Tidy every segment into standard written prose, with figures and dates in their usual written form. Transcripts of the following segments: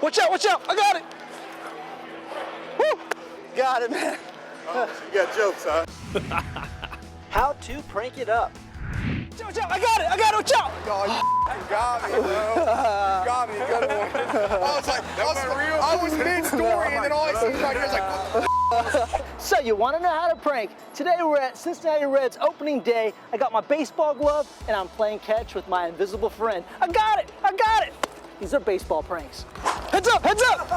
Watch out, watch out. I got it. Woo. Got it, man. Oh, you got jokes, huh? How to prank it up. Watch out, I got it, watch out. Oh, you got me, bro. You got me, good one. I was like, I was mid-story, and then all I see right here is like, So you want to know how to prank? Today we're at Cincinnati Reds opening day. I got my baseball glove and I'm playing catch with my invisible friend. I got it, I got it. These are baseball pranks. Heads up, heads up.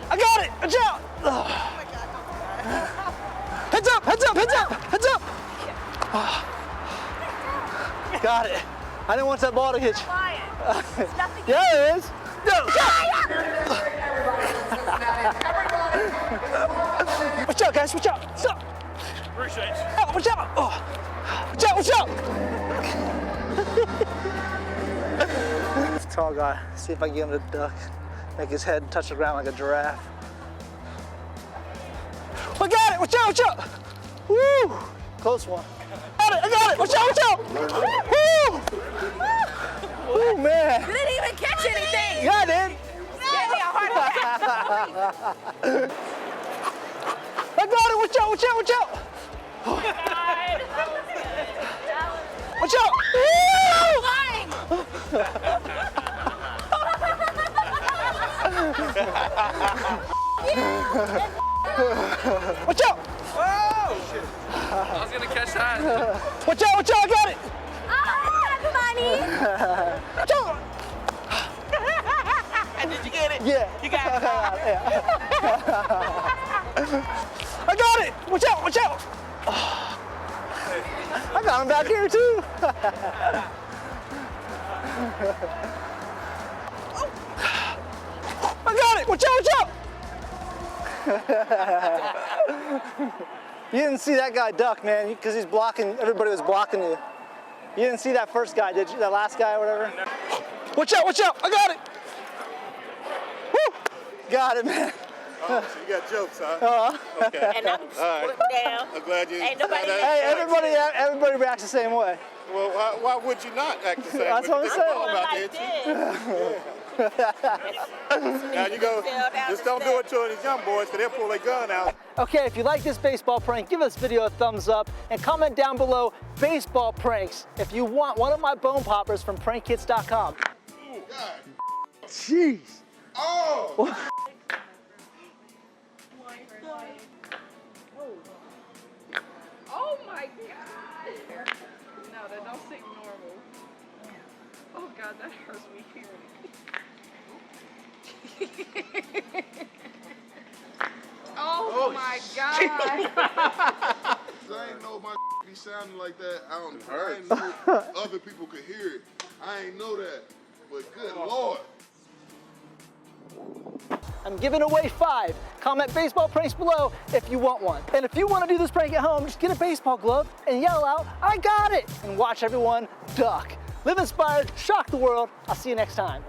I got it, watch out. Oh my God. Heads up, heads up, heads up, heads up. Got it. I didn't want that ball to hit you. Yeah, it is. No. Watch out, guys. Watch out. Stop. Appreciate you. Watch out. Oh. Watch out. Watch out. This tall guy. See if I can get him to duck. Make his head touch the ground like a giraffe. I got it. Watch out. Watch out. Woo. Close one. Got it. I got it. Watch out. Watch out. Woo. Oh man! You didn't even catch anything! Yeah, I did! Gave me a heart attack! I got it! Watch out! Watch out! Watch out! Oh my God! Watch out! Flying! Watch out! Whoa! Shit. I was gonna catch that. Watch out! Watch out! I got it! Money. Watch out! Did you get it? Yeah. You got it. I got it! Watch out! Watch out! I got him back here too. I got it! Watch out! Watch out! You didn't see that guy duck, man, because he's blocking. Everybody was blocking you. You didn't see that first guy, did you? That last guy or whatever? Watch out, watch out, I got it! Woo! Got it, man. oh, so you got jokes, huh? Okay. And I'm putting down. I'm glad you. Ain't nobody. Hey, everybody reacts the same way. Well, why would you not act the same? That's what I'm saying. Now you go, just don't do it to these young boys, because they'll pull their gun out. Okay, if you like this baseball prank, give this video a thumbs up and comment down below baseball pranks if you want one of my bone poppers from prankkits.com. Jeez. Oh! Oh my God! No, that don't seem normal. Oh God, that hurts me hearing it. Oh my God! I ain't know my be sounding like that. I ain't know other people could hear it. I ain't know that. But good Lord. I'm giving away 5. Comment baseball pranks below if you want one. And if you want to do this prank at home, just get a baseball glove and yell out, I got it! And watch everyone duck. Live inspired, shock the world. I'll see you next time.